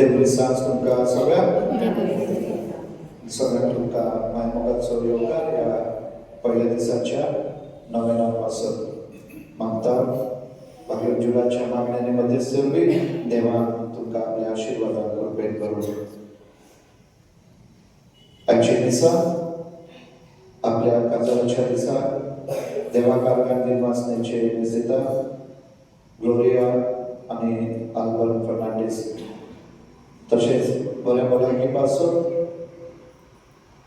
Debulisan tuमका सगळ्या तुमका मायमोगाचो योगदान या पहिल्या दिसाच्या नव्यापासून मागता भगवान जुलाच्या मागण्याने मध्ये सर्वी देवा तुमका आपल्या आशीर्वादावर भेट करू. आजच्या दिसा आपल्या काजाच्या दिसा देवा कारखान निर्मासनेचे निसिता ग्लोरिया आणि अल्बर्ट फर्नांडिस तसेच बऱ्या मुलांपासून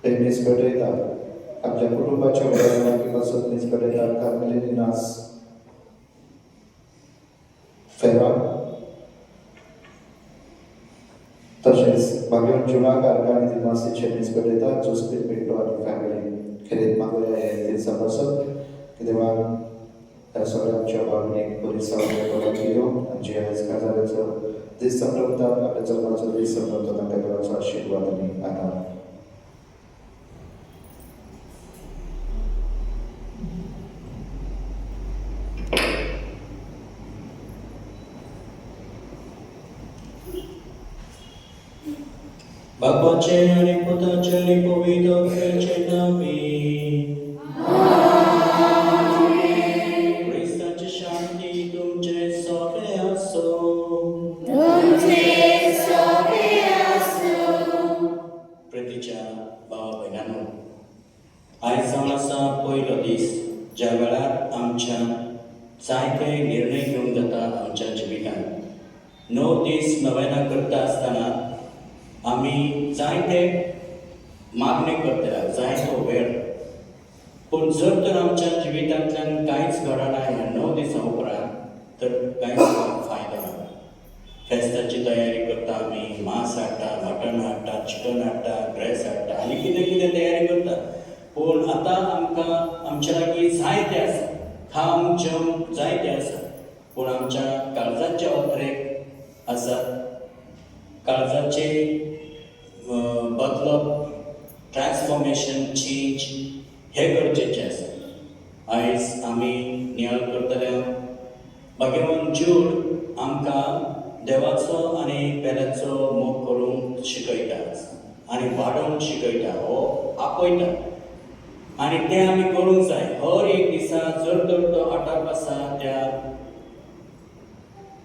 पेनिस पेटयता आपल्या कुटुंबाच्या मुलांपासून पेनिस पेटयता कार्मेलिनास फेरा तसेच भगवान जुला कारखान निर्मासनेचे पेनिस पेटयता जोसेफ पिंटो आणि फॅमिली खरेद मागोया हे सभासद की देवा त्या सगळ्यांच्या भावनिक परिसराला घेऊन जे आज काजाऱ्याचं दिस संप्रदाय आपल्या जन्माचं दिस संप्रदाय त्या देवाचा आशीर्वाद आणि आधार. बापाचे आणि पुताचे आणि पवित्र आत्म्याचे नामे. ख्रिस्ताची शांती तुमचे सोबे असो. प्रीतीच्या भावा बहिणांनो, आयज जावन आसा पयलो दीस ज्या वेळार आमच्या जायते निर्णय घेवंक जाता आमच्या जिवितांत. 9 दीस नवेना करता आसतना आमी जायते मागणे करतले जायतो वेळ. पूण जर तर आमच्या जिवितांतल्यान कांयच घडना ह्या 9 दिसां उपरांत तर कांयच फायदो ना. फेस्ताची तयारी करता आमी, मांस हाडटा, मटण हाडटा, चिकन हाडटा, ड्रेस हाडटा आनी कितें कितें तयारी करता. पूण आतां आमकां आमच्या लागीं जायते आसा, खावंक जेवंक जायते आसा. पूण आमच्या काळजाच्या ओत्रेक आसा. काळजाचे बदलप, ट्रान्सफॉर्मेशन, चेंज हे गरजेचें आसा. आयज आमी नियाळ करतले भगवान जूड आमकां देवाचो आनी पेल्याचो मोग करूंक शिकयता आनी वाडोवंक शिकयता, हो आपयता आनी तें आमी करूंक जाय. हर एक दिसा जर तर तो आटाप आसा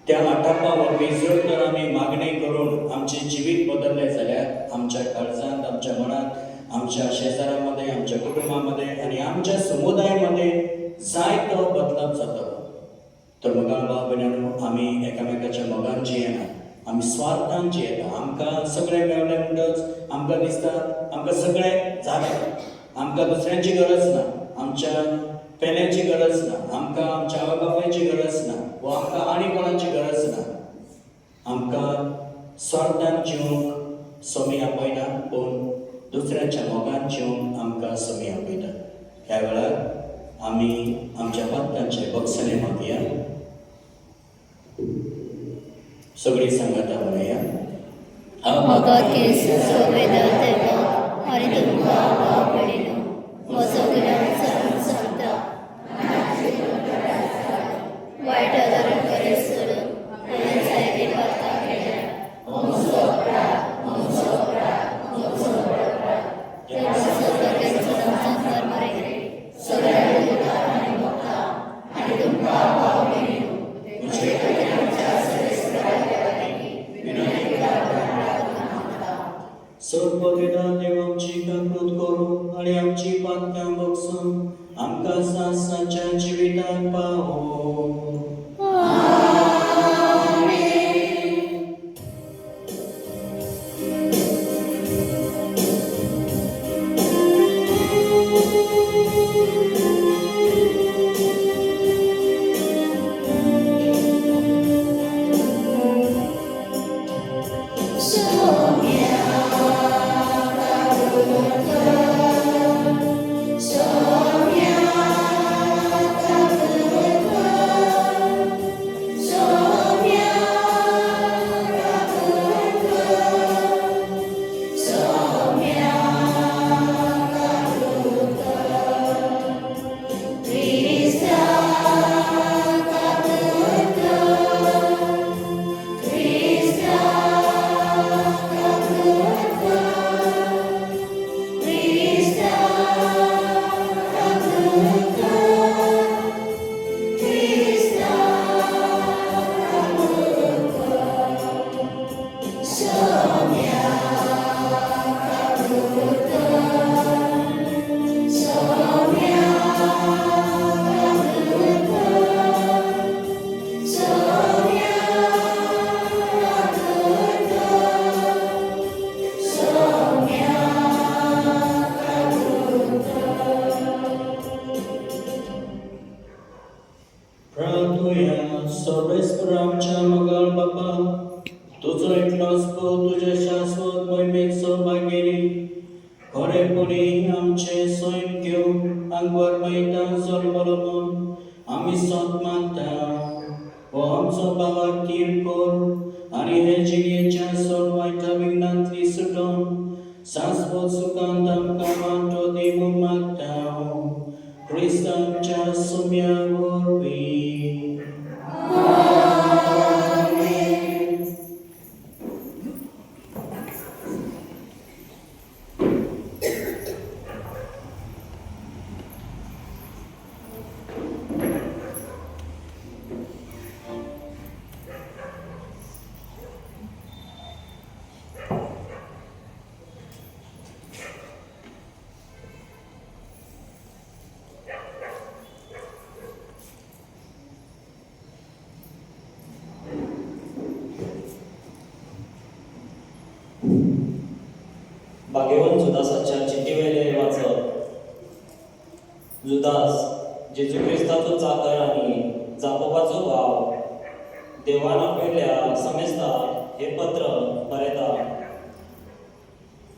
त्या आटापा वरवीं जर तर आमी मागणी करून आमचें जिवीत बदललें जाल्यार आमच्या काळजांत, आमच्या मनांत, आमच्या शेजाऱ्यां आमच्या कुटुंबामध्ये आनी आमच्या समुदायामध्ये जायतो बदलाव जातलो. तर म्हाका भाव भयणांनो, आमी एकामेकाच्या मोगान जियेना, आमी स्वार्थान जियेता. आमकां सगळें मेळ्ळें म्हणटच आमकां दिसता आमकां सगळें जालें, आमकां दुसऱ्यांची गरज ना, आमच्या पेल्याची गरज ना, आमकां आमच्या आवय बापायची गरज ना, वा आमकां आनी कोणाची गरज ना. आमकां स्वार्थान जिवंक सोमी आपयना, पूण दुसऱ्यांच्या मोगान जिवंक आमकां सोमी आपयता. ह्या वेळार आमी आमच्या भक्तांचे बक्षणे मागया. सगळीं सांगाता म्हणया. म्हाका केस सोवेदा देवाक आनी तुमकां आवडीनो हो सगळ्यांक सांगून सांगता वायट आदारान बरें सोडून हांवें जायती पात्रां केल्या संसार मरे सगळ्यांक दिता आनी मोगता आनी तुमकां आवडीनो तुजे खातीर आमच्या सर्ववेदा देव आमची काकूत करूं आनी आमची पातकां बगसून आमकां सासाच्या जिविताक पावो. प्रार्थूया. सर्वेस्पर आमच्या मंगळ बापा, तुजो एकलोच पूत तुज्या शाश्वत मोहिमेत सहभागी खरेपणी आमचे सैम घेवन आंगवर मैता जल्मलो म्हूण आमी सोत मागता. हो आमचो भावाक किरकोळ आनी हे जिणेच्या सोड वायटा विघ्नांतली सुटोवन शाश्वत सुखांत आमकां वांटो दी म्हूण मागता. क्रिस्तांच्या सुम्या वरवीं. भाग्यवान जुदासाच्या चिठ्ठीवेले वाचप. जुदास जेजू क्रिस्ताचो चाकर आनी जाकोबाचो भाव देवान आपयल्या समेस्ताक हे पत्र बरयता.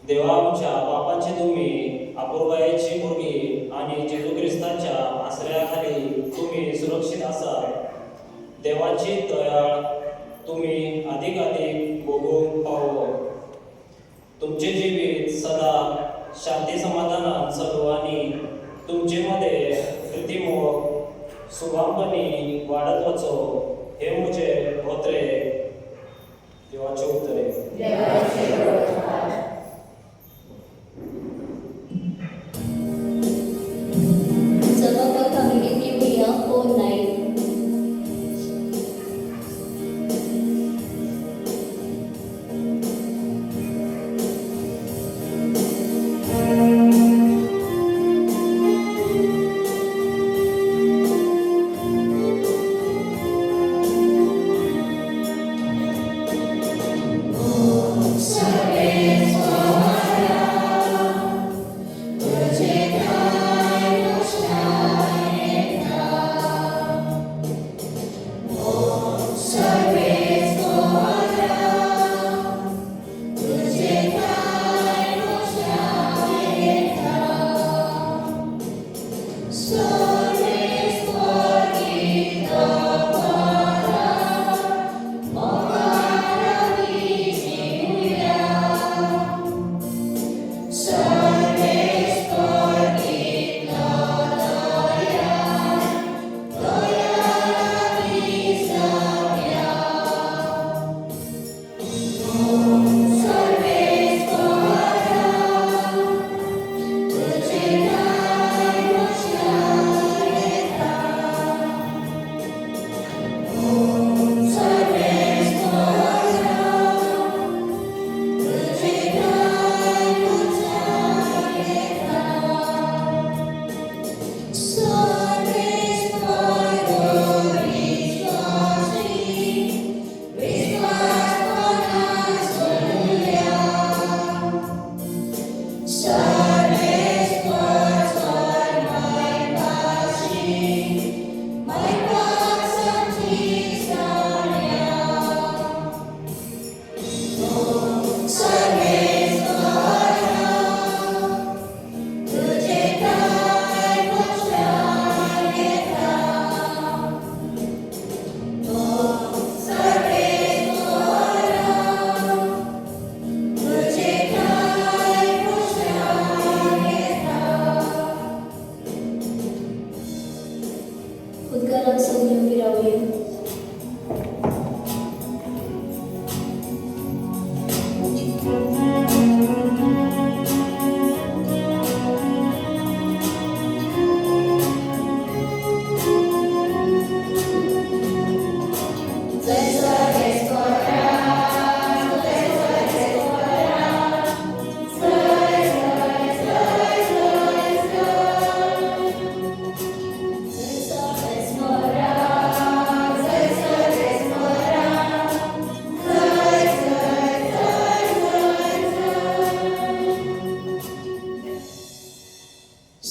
देवा आमच्या पापांची तुमी अपुरबायेची भुरगीं आनी जेजू क्रिस्ताच्या आश्रया खाली तुमी सुरक्षीत आसात. देवाची दयाळ तुमी अदीक अदीक भोगूंक पावो. तुमचे जिवीत सदा शांती समाधानात चलो आनी तुमचे मध्ये प्रितीमोग सुभामपणी वाढत वचो. हे म्हजे होत्रे. देवाचे उतरे. जगात आम्ही किवया कोण नाही. Oh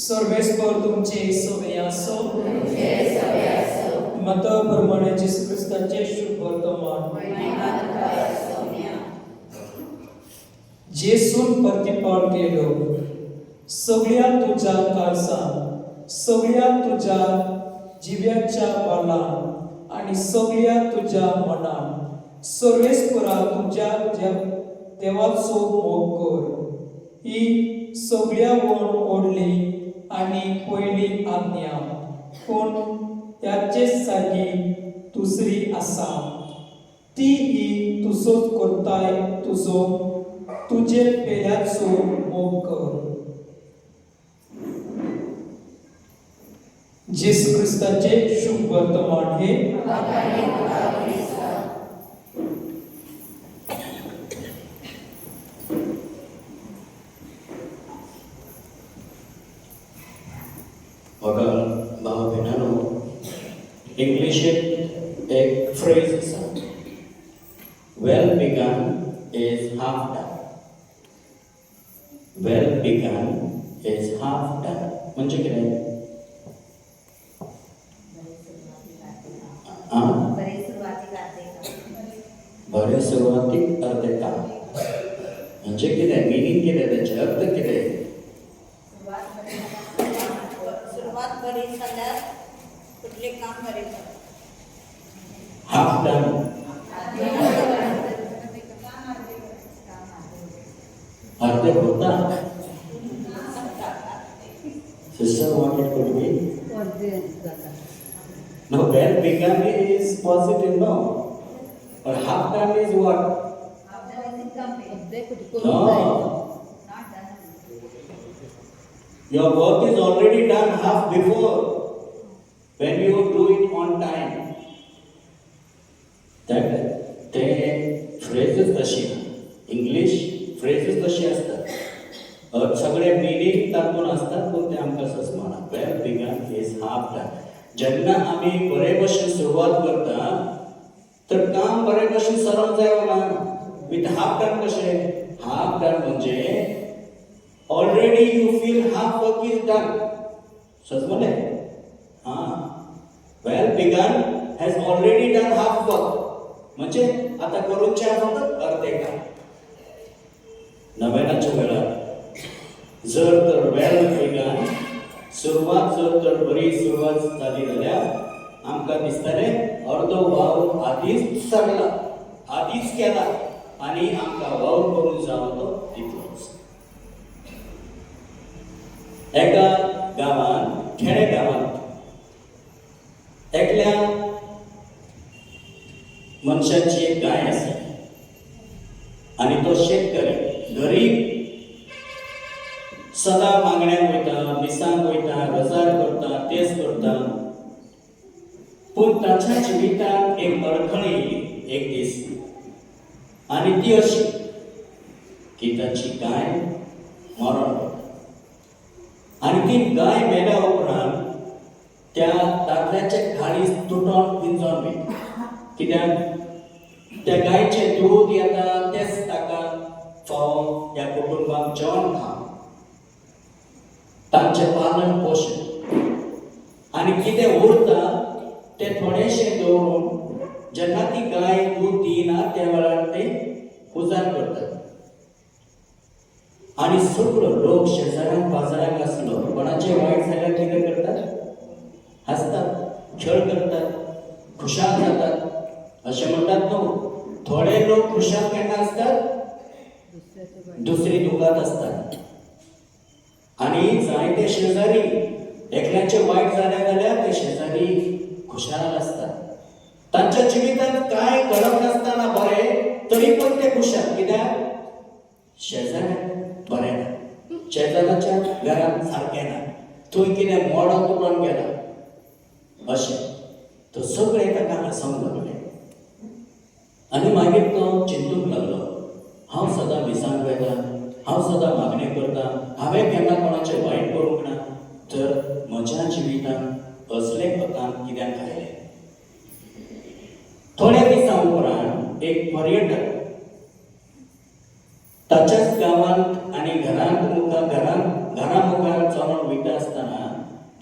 सर्वेस्पर तुमचे सवय असो मताप्रमाणे येशू ख्रिस्ताचे शुभ वर्तमान जेसून प्रतिपाद केलो सगळ्या तुझ्या काळजात सगळ्या तुझ्या जिव्याच्या बालान आणि सगळ्या तुझ्या मनान सर्वेस्परा तुझ्या देवाचो मोग कर ही सगळ्यावण ओढली आणि पहिली आज्ञा पूण याचे सारखी दुसरी आसा ती ही तुजोच करताय तुझे पेल्याचो मोग कर जेसू ख्रिस्ताचे शुभ वर्तमान हे बघा भावा बहिणांनो, इंग्लिशीत एक फ्रेज आसा, well begun is half done. Well begun is half done म्हणजे कितें? बरे सुरवातीक अर्धे काम म्हणजे कितें? मिनींग कितें? तेचे अर्थ कितें? सुरुवात बरी जाल्यार कुठले काम बरें जाता. हाफ डन अर्धे होता. Sister, what it could be? No, well begun is positive, no. But half done is what? No. Your work is already done half before when you do it on time. That they phrases तशी English phrases तशी असतात. सगळे meaning तातून असतात पण ते आमकां ससमाना. Well begun is half done. जेन्ना आमी बरे भशेन सुरवात करता तर काम बरे भशेन सरळ जाय ना. विथ हाफ डन कशें? हाफ डन म्हणजे already you feel half work is done. समजले? हां, well begun has already done half work म्हणजे आता करूचे फक्त अर्धे काम. नव्यानाच्या वेळार जर तर वेल बिगन सुरवात जर तर बरी सुरवात जाली जाल्यार आमकां दिसतलें अर्दो वाव आदींच सरला, आदींच केला आनी आमकां वाव करून जावो तो तितलोच. एका गांवांत, खेडे गांवांत एकल्या मनशाची एक गाय आसा आनी तो शेतकरी गरीब सदां मागण्यांक वयता, मिसांक वयता, रजार करता, तेच करता. पूण ताच्या जिवितांत एक अडखळ येयली एक दीस आनी ती अशी की ताची गाय मरण पावता. आनी ती गाय मेल्या उपरांत त्या दादल्याचे काळीज तुटोन पिंजोन वयता. कित्याक त्या गायचें दूद येता तेच ताका फावो ह्या कुटुंबाक जेवण खावंक, तांचे पालन पोषण आनी कितें उरता ते थोडेशें दवरून जेन्ना ती गाय दूद दिना त्या वेळार ते पुजार करतात. आनी सगळो लोक शेजाऱ्यांक बाजाराक आसलो कोणाचें वायट जाल्यार कितें करतात? हसतात, खेळ करतात, खुशाल जातात. अशें म्हणटात न्हू, थोडे लोक खुशाल केन्ना आसतात? दुसरी दुखात असतात. आणि जायते शेजारी एकल्याचे वाईट झाले जाल्यार ते शेजारी खुशाल असतात. तांच्या जिवितांत काय घडत नसताना बरे तरी पण ते खुशाल. कित्याक शेजाऱ्याक बरें ना, शेजाऱ्याच्या घरात सारकें ना, थंय कितें मोडो तुटून गेला अशें तो सगळें ताका हांसूंक लागले. आनी मागीर तो चिंतूंक लागलो, हांव सदां विसांक वेता, हांव सदां मागणें करता, हांवें केन्ना कोणाचें वायट करूंक ना, तर म्हज्या जिवितांत असले अकांत कित्याक आयले. थोड्या दिसां उपरांत एक पर्यटक ताच्याच गांवांत आनी घरा मुखार चलून वयता आसतना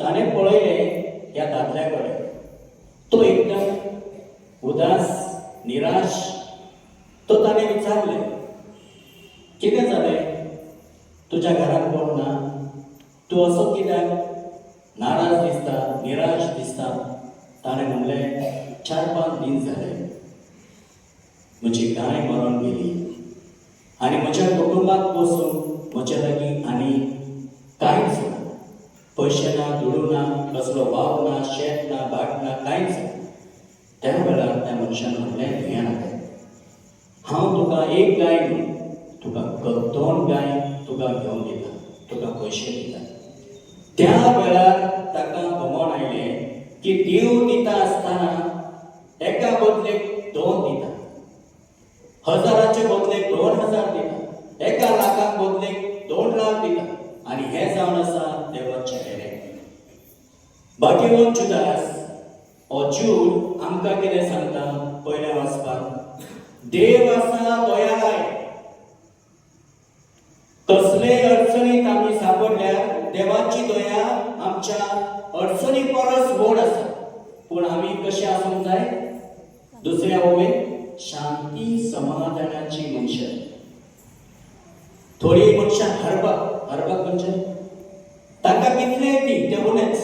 ताणें पळयलें ह्या दादल्या कडेन. तो एकदम उदास निराश. तो ताणें विचारलें, कितें जालें? तुज्या घरांत कोण ना? तूं असो कित्याक नाराज दिसता, निराश दिसता? ताणें म्हणलें, 4-5 दीस जाले म्हजी गाय मरून गेली आनी म्हज्या कुटुंबाक बसून म्हजे लागीं आनी कांयच ना. पयशे ना, दुडू ना, कसलो वाव ना, शेत ना, भाट ना, कांयच ना. त्या वेळार त्या मनशान म्हणलें, भियेनाका, हांव तुका एक गाय न्हू, तुका 2 गाय तुका घेवन दिता, तुका पयशे दिता. त्या वेळार ताका गमोन आयलें की देव दिता आसतना एका बदलेक 2 दिता, 1000चे बदलेक 2000 दिता, 1 लाखाक बदलेक 2 लाख दिता. आनी हें जावन आसा देवाचें हेरें. बाकिवन जुदास हो जूड आमकां कितें सांगता पयल्या वाचपाक? देव आसा दयाळाय. कसलेय अडचणीत आमी सापडल्यार देवाची दया आमच्या अडचणी परस व्हड आसा. पूण आमी कशे आसूंक जाय? दुसऱ्या ओवेन शांती समाधानाची मनशां. थोडी मनशां हरपाक म्हणजे ताका कितले ती ते उणेच.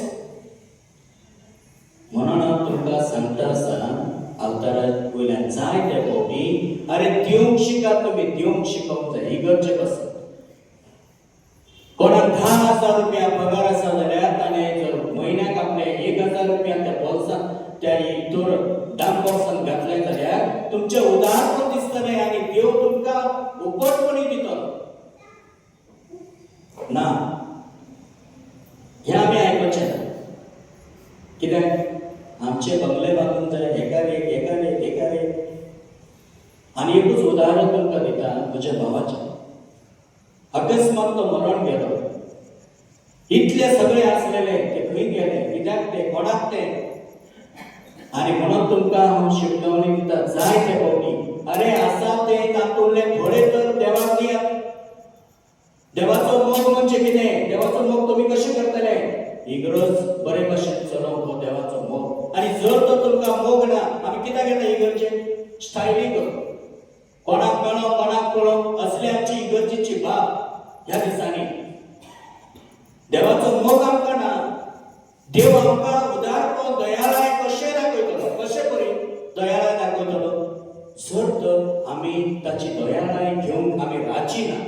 म्हणून हांव तुमकां सांगता आसा अवतारा वयल्यान जाय ते फावटी अरे दिवंक शिकात. तुमी दिवंक शिकोवंक जाय, ही गरजेक आसा. कोणाक 10,000 रुपया पगार आसा जाल्यार ताणें जर म्हयन्याक आपले 1,000 रुपया त्या बॉल्सांत त्या हितूर डाम बॉक्सांत घातले जाल्यार तुमचे उदार दिसतले आनी देव तुमकां उपटपणी दितलो ना. हें आमी आयकचें ना. कित्याक आमचे बंगले बांदूंक जाय, एकार एक. आनी एकूच उदाहरण तुमकां दिता म्हज्या भावाचें. अकस्मात तो मरण गेलो. इतले सगळे आसलेले ते खंय गेले, कित्याक ते, कोणाक ते? आनी म्हणून तुमकां हांव शिटकावणी दिता जाय ते फावटी अरे आसा ते तातूंतले थोडे तर देवाक दियात. देवाचो मोग म्हणजे कितें? देवाचो मोग तुमी कशें करतले? इगर्ज बरे भशेन चलोवप हो देवाचो मोग. आनी जर तो तुमकां मोग ना, आमी कित्याक येता इगर्जेक? स्टायली करूं, कोणाक मेळो कोणाक पळोवप, असली आमची इगर्जेची भाव ह्या दिसांनी. देवाचो मोग आमकां ना. देव आमकां उदारपण दयाळाय कशें दाखयतलो? कशें करी दयाळाय दाखयतलो? जर तर आमी ताची दयाळाय घेवंक आमी राजी ना.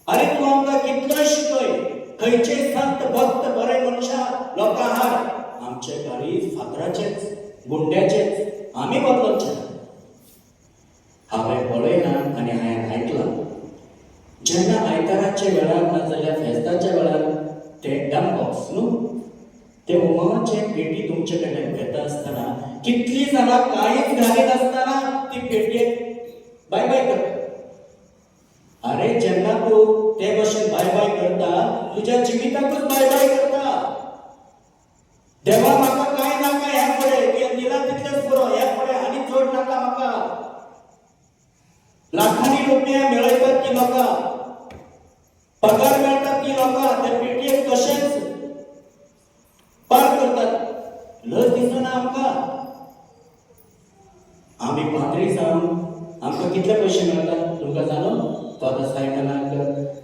अरे तूं आमकां कितलोय शिकय, खंयचेय संत भक्त बरे मनशां लोकां हाड, आमचे काळीज फातराचेच, गुंड्याचेच. आमी बदलचे ना. हांवें पळयलां आनी हांवें आयकलां, जेन्ना आयताराच्या वेळार ना जाल्यार फेस्ताच्या वेळार ते डम बॉक्स न्हू, ते उमाचे पेटी तुमचे कडेन घेता आसतना कितलीं जाणां कांयच घालीत आसतना ती पेटयेक बाय बाय करता. अरे जेन्ना तूं ते भशेन बाय बाय करता, तुज्या जिविताकूच बाय बाय करता. देवा म्हाका कांय नाका, ह्या फुडें तुवें दिला तितलेंच पुरो, ह्या फुडें आनी चड नाका म्हाका. लाखांनी रुपया मेळयतात ती लोकां, पगार मेळटात ती लोकां, ते पेटयेक तशेंच पार करतात. लज दिसना आमकां? आमी पाद्री जावन आमकां कितले पयशे मेळटात तुमकां जाणो? फादर सायमनाक,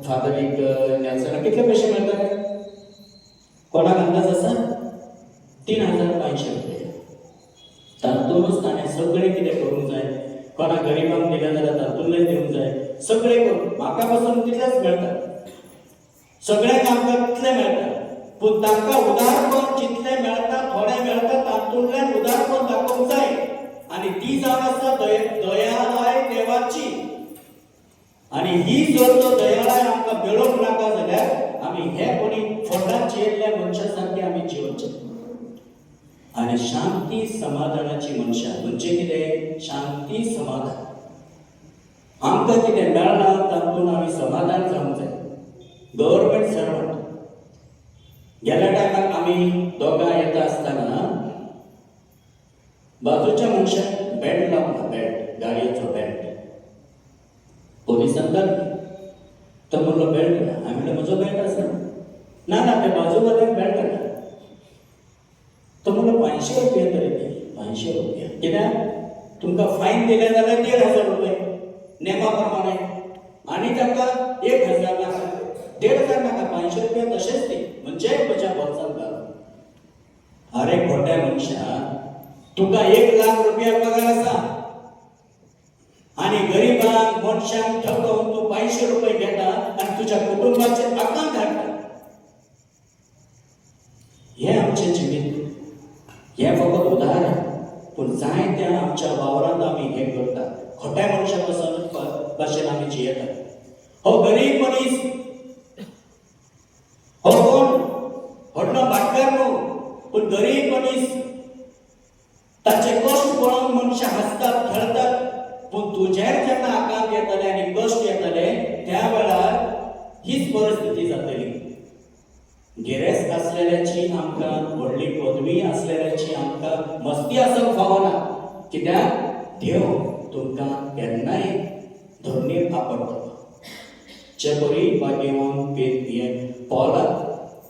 फादर नेल्सनाक कितले पयशे मेळटात? कोणाक अंदाज आसा? 3,500 रुपया. तातूंतच ताणें सगळें कितें करूंक जाय. कोणाक गरिबांक दिलें जाल्यार तातूंतलें दिवंक जाय. सगळें करून म्हाका पासून तितलेंच मेळटा, सगळ्यांक आमकां तितलें मेळटा. पूण तांकां उदारपण जितलें मेळटा, थोडें मेळटा, तातूंतल्यान उदारपण दाखोवंक जाय. आनी ती जावन आसा दयाळाय देवाची. आणि ही जर तो दयाळाय आमकां मेळोंक नाका जाल्यार आमी हे कोणी फोटार जियेल्ल्या मनशासारखे आमी जिवचे आणि शांती समाधानाची मनशां म्हणजे कितें शांती समाधान आमकां कितें मेळना तातूंत आमी समाधान जावंक जाय गव्हर्मेंट सर्वंट गेल्या टायमार आमी दोगां येता आसतना बाजूच्या मनशाक बेल्ट लावना बेल्ट गाडयेचो बेल्ट पोलिसान धरलो तो म्हणलो बेल्ट ना हांवें म्हणलें म्हजो बेल्ट आसा ना ना ते बाजूवाल्याक बेल्ट ना तो म्हणलो 500 रुपया तरी दी 500 रुपया कित्याक तुमकां फायन दिलें जाल्यार 1,500 रुपये नेमा प्रमाणे आणि ताका 1,000 नाका 1,500 नाका 500 रुपया तशेंच दी म्हणजे म्हज्या बोल्सांत घाल अरे खोट्या मनशा तुका 1,00,000 रुपया पगार आसा आणि गरीबांक मनशांक ठगवून तू 500 रुपये घेता आणि तुझ्या कुटुंबाचे अकाउंट हाडटा हे आमचे जीवित हे फकत उदाहरण पूण जायत्या आमच्या वावरांत आमी हे करता खोट्या मनशा भाशेन आमी जियेता हो गरीब मनीस हो कोण व्हडलो भाटकार न्हू पूण गरीब मनीस ताचे कश्ट पळोवन मनशां हसतात खेळतात पूण तुजेर जेन्ना आकांत येतले आनी कश्ट येतले त्या वेळार हीच परिस्थिती जातली गिरेस्त आसलेल्याची आमकां व्हडली पदवी आसलेल्याची आमकां मस्ती आसप फावना कित्याक देव तुमकां केन्नाय धरणीर आपडटलो जे बरी भाग्यवान पॉलाक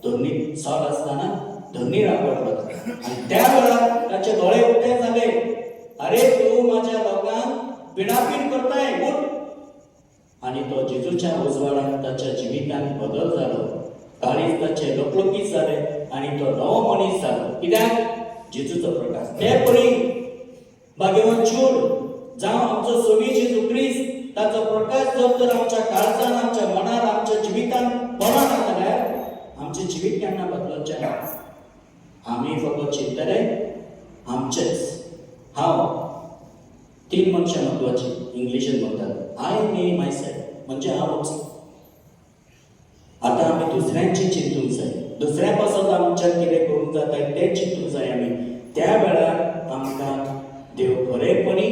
धरणीर साद आसतना धरणीर आपडलो आनी त्या वेळार ताचे दोळे उक्ते जाले अरे तूं म्हाज्या लोकांक पिडापीड करताय उठ आणि तो जेजूच्या उजवाडान ताच्या जिवितांत बदल जालो काळीज ताचे लोकलोकीत जाले आणि तो नवो मनीस जालो कित्याक जेजूचो प्रकाश ते पळय भाग्यवान चूड जावं आमचो सोमी जेजू क्रिस्त ताचो प्रकाश जर तर आमच्या काळजान आमच्या मनार आमच्या जिवितांत पडना जाल्यार आमचें जिवीत केन्ना बदलचें ना आमी फकत चिंतले आमचेच हांव 3 मनशां महत्वाची इंग्लिशीन म्हणटात आय मी माय सेल्फ म्हणजे हांवच आतां आमी दुसऱ्यांची चिंतूंक जाय दुसऱ्या पासत आमच्यान कितें करूंक जाता तें चिंतूंक जाय आमी त्या वेळार आमकां देव खरेपणी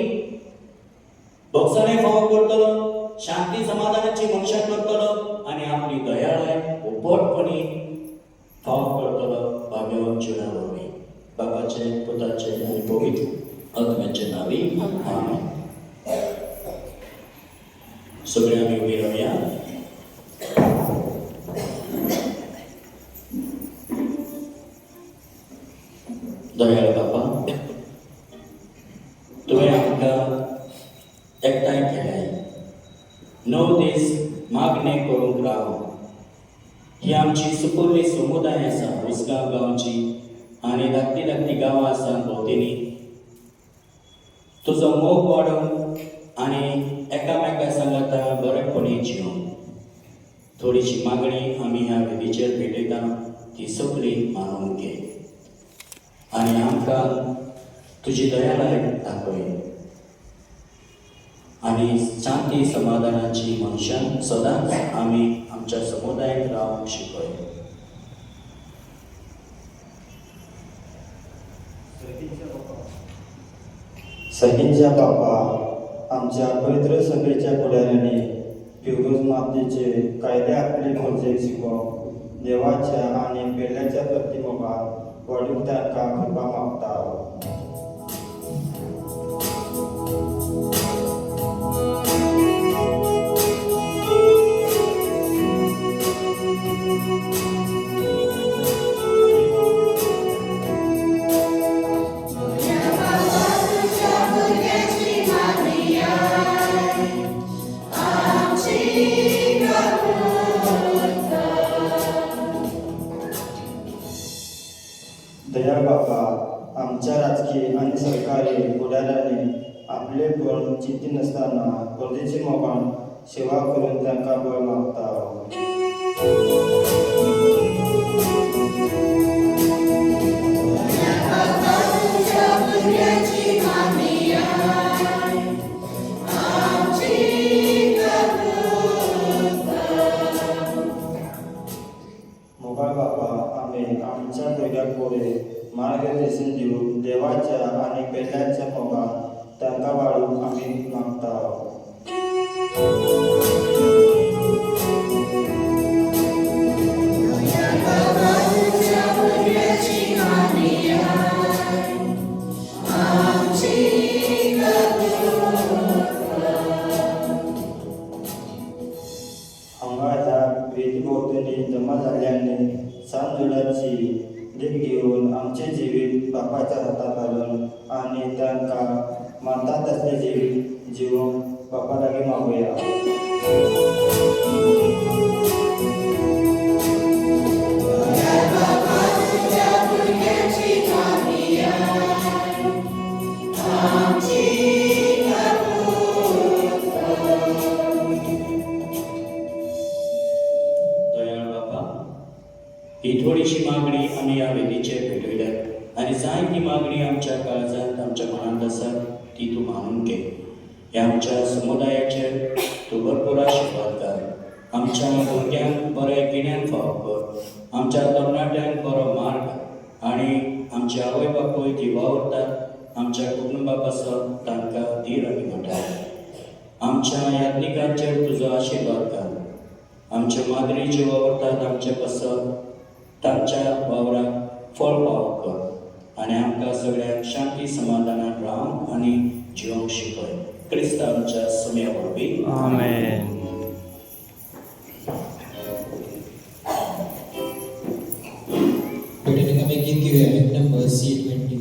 भोगसणे फावो करतलो शांती समाधानाची मनशां करतलो आनी आपली दयाळाय उपोटपणी फावो करतलो भाग्यवान चुडा वरवीं बाबाचे पुताचे आनी पवित्र आत्म्याचे नावी आमेन सगळे आमी उबी रावया दयाळ बाबा तुवें आमकां एकठांय केल्याय 9 दीस मागणे करूंक राव ही आमची सुपुर्ली समुदाय आसा उसगांव गांवची आनी धाकटी धाकटी गांवां आसा भोंवतेनी तुजो मोग वाडोवन आनी एकामेका सांगाता बरेपणी जिवंक थोडीशी मागणी आमी ह्या विधीचेर भेटयता ती सगळी मानून घे आनी आमकां तुजी दयाळाय दाखय आनी शांती समाधानाची मनशां सदांच आमी आमच्या समुदायाक रावंक शिकय सगळ्यांच्या बापा आमच्या पवित्र सभेच्या फुडाऱ्यांनी पिवरूज मातेचे कायदे आपले गरजेक शिकोवप देवाच्या आनी पेडल्याच्या प्रतिमोगान वाडूंक तांकां कृपा मागता दयाळ बाबा आमच्या राजकीय आणि सरकारी फुडाऱ्यांनी आपले पण चिंती नसताना गरजेची मोगान सेवा करून तांकां बळ मागता आमची पेडल्याच्या मोगान तांकां वाळूंक आमी मागता. हांगा ह्या वेदी भोंवतणी जमा जाल्ल्यांनी सांजुडाची देख घेवन आमचे जिवीत बापाच्या हातांत घालून आनी तांकां मानता तसले जिवीत जिवंक बापा लागीं मागुया. दयाळ बापा, ही थोडीशी मागणी आमी ह्या वेदीचेर भेटयल्यात आनी जायती मागणी आमच्या काळजांत आमच्या मनांत आसा ती तूं मानून घे. ह्या आमच्या समुदायाचेर तूं भरपूर आशिर्वाद घाल. आमच्या भुरग्यांक बरें गिन्यान फावो कर. आमच्या तरणाट्यांक बरो मार्ग आनी आमची आवय बापूय ती वावरतात आमच्या कुटुंबा पासत तांकां धीर आनी घटाय. आमच्या यात्रिकांचेर तुजो आशिर्वाद घाल. आमचे माद्री जे वावरतात आमचे पासत तांच्या वावराक फळ फावो कर आनी आमकां सगळ्यांक शांती समाधानात रावंक आनी जिवंक शिकय. क्रिस्तांच्या सम्या वरवीं आमेन. भेटणे आम्ही गीत घेऊया नंबर C20.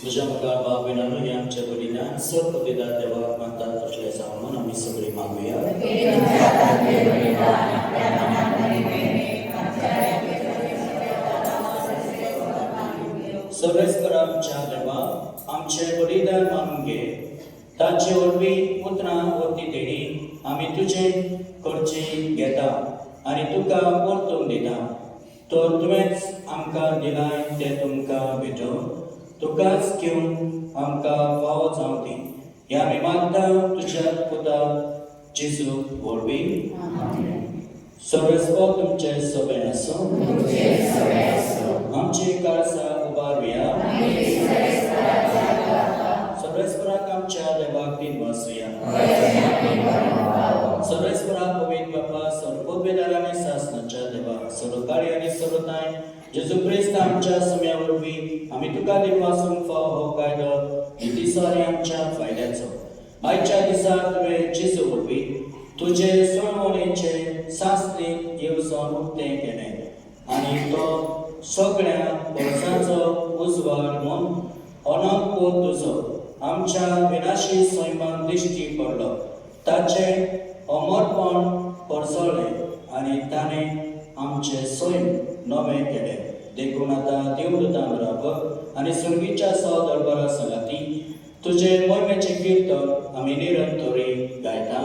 तुझ्या मुखार बाब विनानो हे आमच्या बलिदान सर्व वेदात देवाक मानतात तसले सामान आमी सगळी मागुया. सर्वेस्परा आमच्या देवा, आमचे बलिदान मानून घे. ताचे वरवीं पुत्रां वरती तेणी आमी तुजे कडचे घेता आनी तुका परतून दिता. तर तुवेंच आमकां दिलाय तें तुमकां भेटोवन तुकाच घेवन आमकां फावो जावं दी. ह्या आमी मागता तुज्या पुता जेजू वरवीं. सर्वेस्पर तुमचे सगळे आसूं. आमची काळजा उबारुया. सर्वेस्पराक आमच्या देवाक दिन वासुया. सर्वेस्पराक पवित्र बापा सर्व बेदारांनी सासणाच्या देवा सर्व कार्य आनी सर्व ताय जेजू क्रिस्त आमच्या सम्या वरवीं आमी तुका दिन वासूंक फावो हो कायदो दिसारी आमच्या फायद्याचो. आयच्या दिसा तुवें जेजू वरवीं तुजे सोडवणेचे सासणेक येवजोन उक्तें केलें आनी तो सगळ्या वर्सांचो उजवाड म्हूण अनंत तुजो आमच्या विनाशी सैमान दिश्टी पडलो. ताचे अमरपण परसळ्ळें आनी ताणें आमचे सैम नवे केले देखून आता देवदूतां बरोबर आनी सुरगीच्या दरबारा संगाती तुझे मोहिमेचे कीर्तन आमी निरंतरी गायता.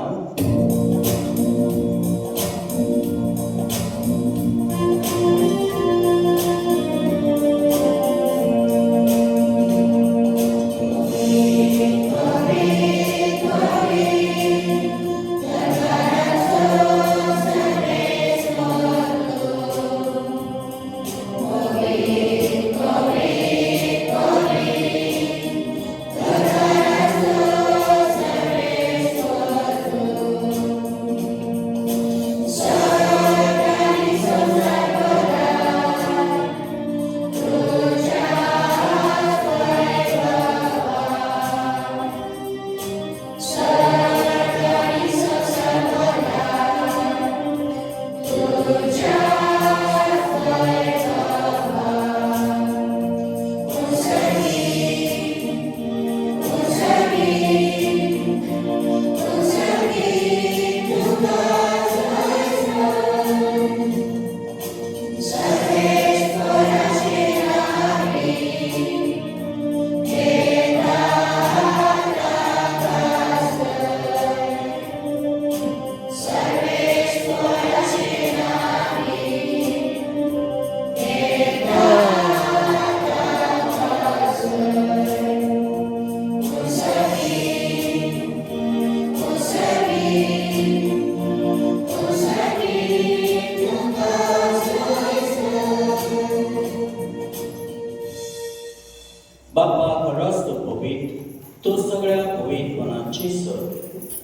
बाप्पा खरोच तूं पवित्र, तूं सगळ्या पवित्रपणाची सर.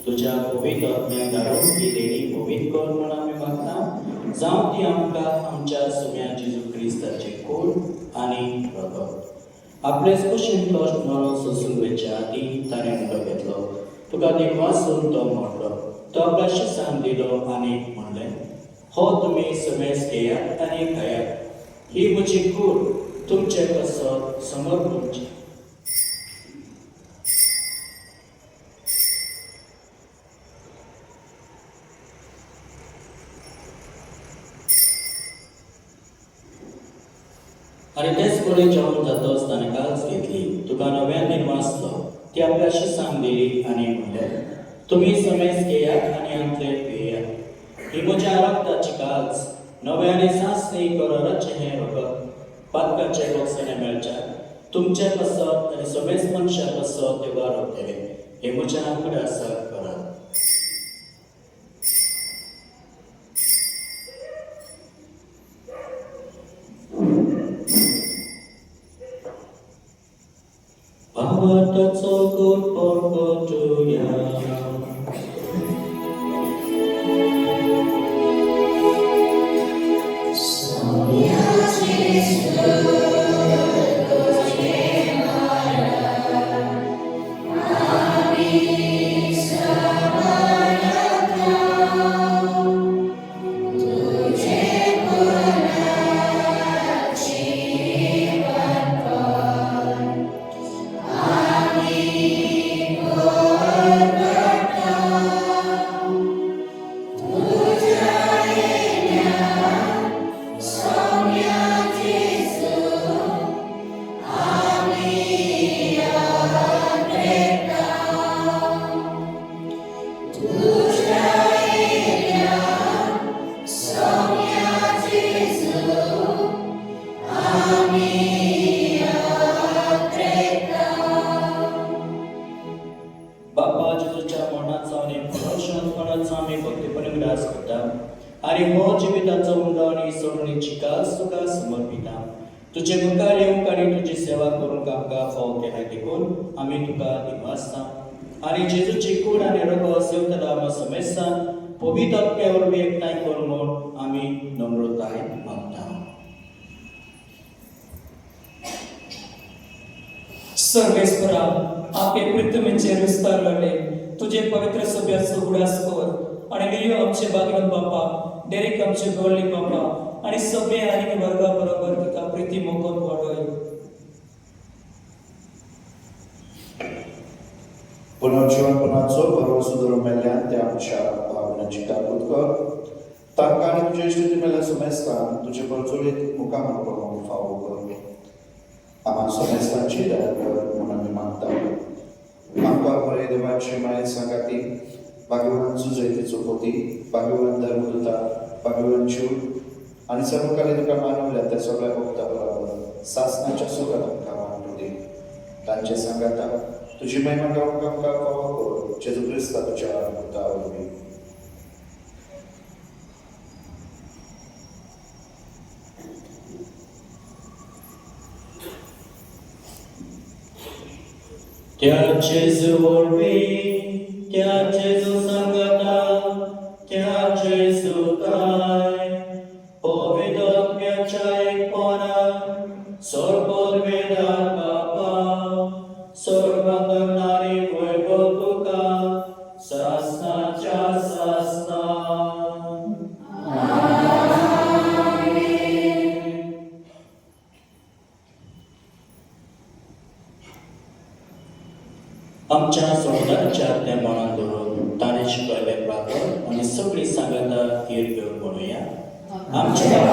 तुज्या पवित्र आत्म्याक धाडून ती देणी पवित्र कर म्हूण आमी मागता. जावं ती आमकां आमच्या सुम्या जेजू क्रिस्ताची कूड आनी रगत. आपलेच कुशीन कश्ट मरो सोंसून वयच्या आदीं ताणें मुडो घेतलो. तुका देख वाचून तो मोडलो. तो आपल्या शिसांक दिलो आनी म्हणलें, हो तुमी समेज घेयात आनी खायात. ही म्हजी कूड तुमचे कसो समोर तुमची. आणि तेच पुढे जेवण जातोच ताणें काल्स घेतली. तुका नव्यान वाचलो. ती आपल्या शिसांक दिली आनी म्हणलें, तुमी समेज घेयात आनी आमचे पियेयात. ही म्हज्या रक्ताची काल्स नव्याने सासणी कराराचे हें रगत पातकाचे बक्षणे मेळच्या तुमचे कसत आनी समेज मनशा कसत ते वारवतले. हे म्हज्या कुडासा करात. भावार्ताचो गोड परगटुया. आणि हो जिविताचो उंडो आणि सोडणीची कास तुका समर्पिता. तुझे मुखार येवंक आणि तुजी सेवा करूंक आमकां फाव केला देखून आमी तुका दिवासता. आणि जेजूची कूड आनी रगत सेवतला आम समेस्तान पवित्र आत्म्या वरवीं एकठांय करूं म्हूण आमी नम्रताय मागता. सर्वेस्परा आपे पृथ्वीचेर विस्तारले तुझे पवित्र सभ्याचो उडास कर आणि लियो आमचे बागवन बापा डेरेक आमचे गोळली बापा आणि सभे आनी वर्गा बरोबर तिका प्रिती मोकोन वाडोय. पुनर्जीवनपणाचो बरो सुदारून मेल्ल्यान त्या आमच्या भावनाची काकूत कर. तांकां आनी तुजे इश्ट मेल्या सोमेस्तान तुजे परचोळेक मुखार पळोवंक फावो कर. आम्हा सोमेस्तांची दया कर म्हणून आमी मागता. आमकां बरे देवाची मायेर सांगाती, भाग्यवान सुजयतेचो पोती, भाग्यवान धर्मदूता, भाग्यवान जीव आनी सर्वकाली तुका मानवल्या त्या सगळ्या भक्तां बरोबर सासणाच्या सुखात आमकां वांटून दी. तांचे सांगाता तुजी महिमा गावंक आमकां फावो कर. जेजू क्रिस्ता तुज्या पुता वरवीं. त्या जेजू वरवीं, त्या जेजू सांगाता, त्या जेजू काय पवित्रात्म्याच्या एकपणान सर्वोदवेदार बापा, सर्वांग करणारी वैभव तुका सासणाच्या सासना. आमच्या सोडणाच्या त्या मनात धरून ताणे शिकवले प्रार्थना आणि सगळी सांगाता हीर घेऊन म्हणूया. आमच्या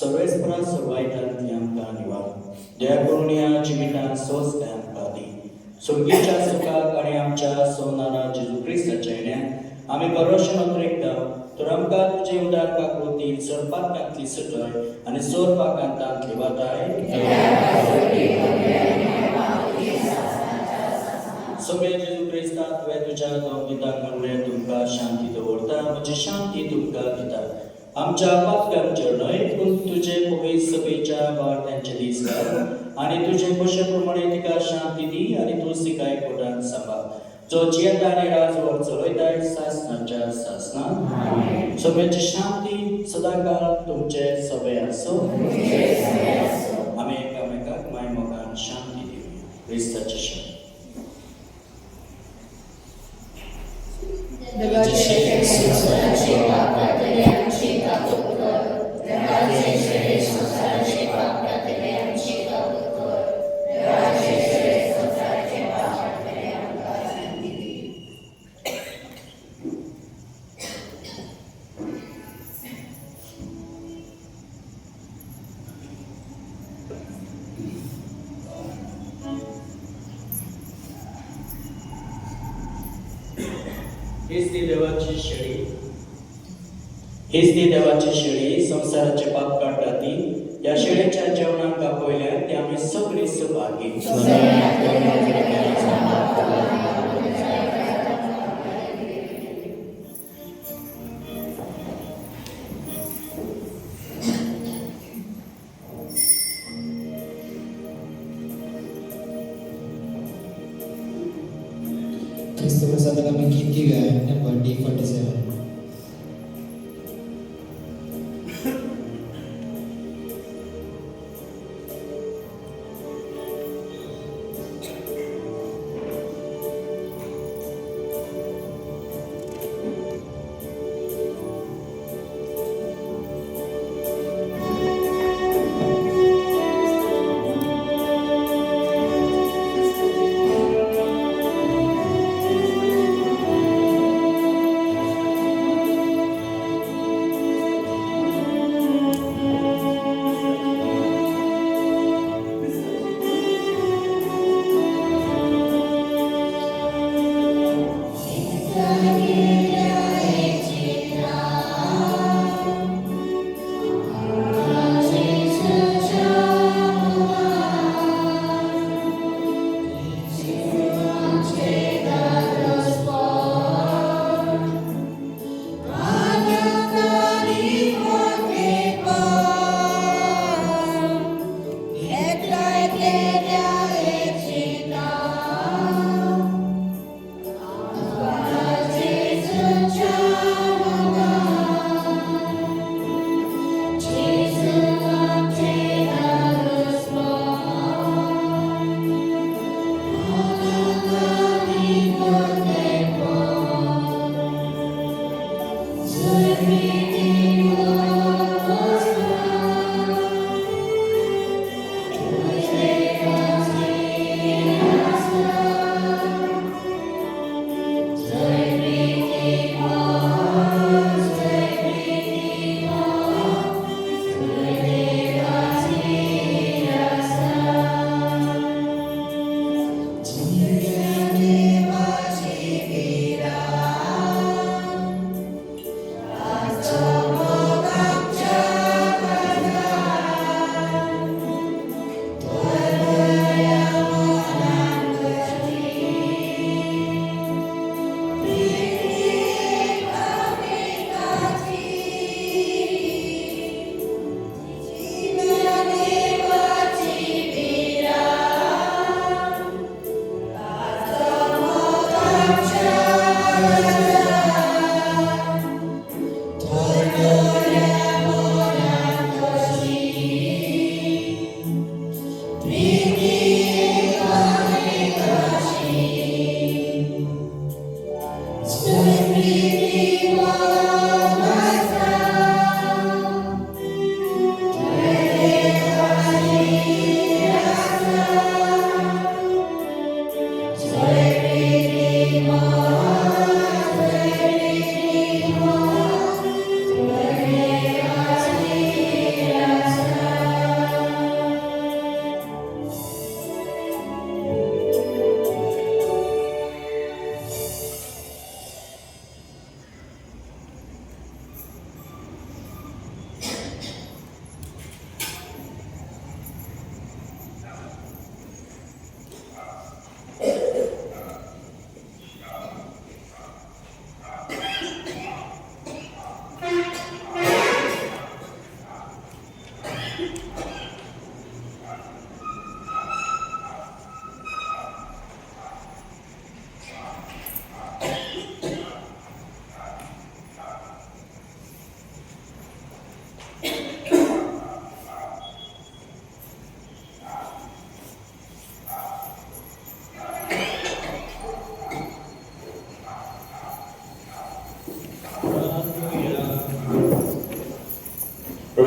सर्वेस्परा सर्वायतांतली आमकां निवार दया करून या जिवितांत सोस काय आमकां दी. सुर्गेच्या सुखाक आनी आमच्या सोनारा जेजू क्रिस्ताच्या येण्याक आमी भरोशा नोकरेकता. तर आमकां तुजे उदार काकृती सरपाकांतली सटय आनी सोर पाकांतांतली वाताय सगळे जेजू क्रिस्ता तुवें तुज्या गवदिताक म्हणलें तुमकां शांती दवरता, म्हजी शांती तुमकां दिता. आमच्या पातकांचेर न्हय पूण तुजे पवित्र सभेच्या वार्त्यांचे दीस कर आनी तुजे कशे प्रमाणे तिका शांती दी आनी तूं सिकाय पोटान सांबाळ. जो जियेता आनी राजवर चलयताय सासणाच्या सासना. सभेची शांती सदांकाळ तुमचे सभे आसो. आमी एकामेकाक मायमोगान शांती दिवया. क्रिस्ताची शांती. हीच ती देवाची शेळी, हीच ती देवाची शेळी संसाराचे पाप काढता ती. या शेळीच्या जेवणाक पयल्या ती आमी सगळी Subhagi. Cristo bersama kami ketiga number D47.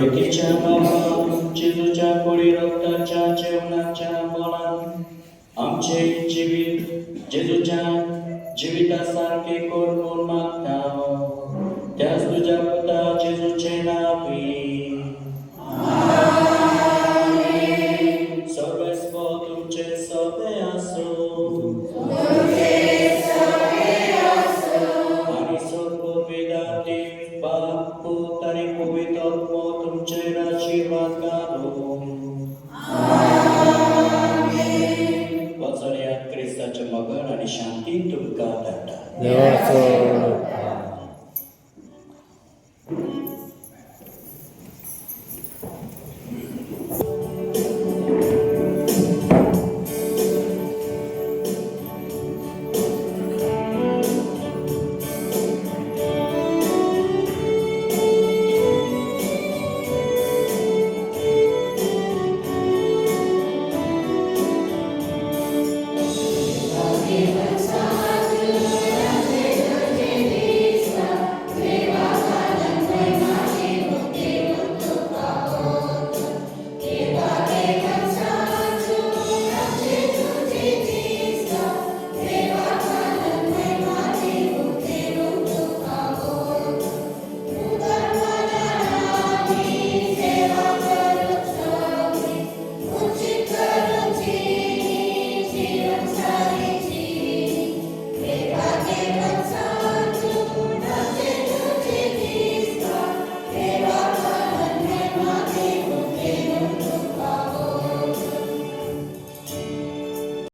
पळकीच्या भावा जेजूच्या कोळी रक्ताच्या जेवणाच्या बोलान आमचे जिवीत जेजूच्या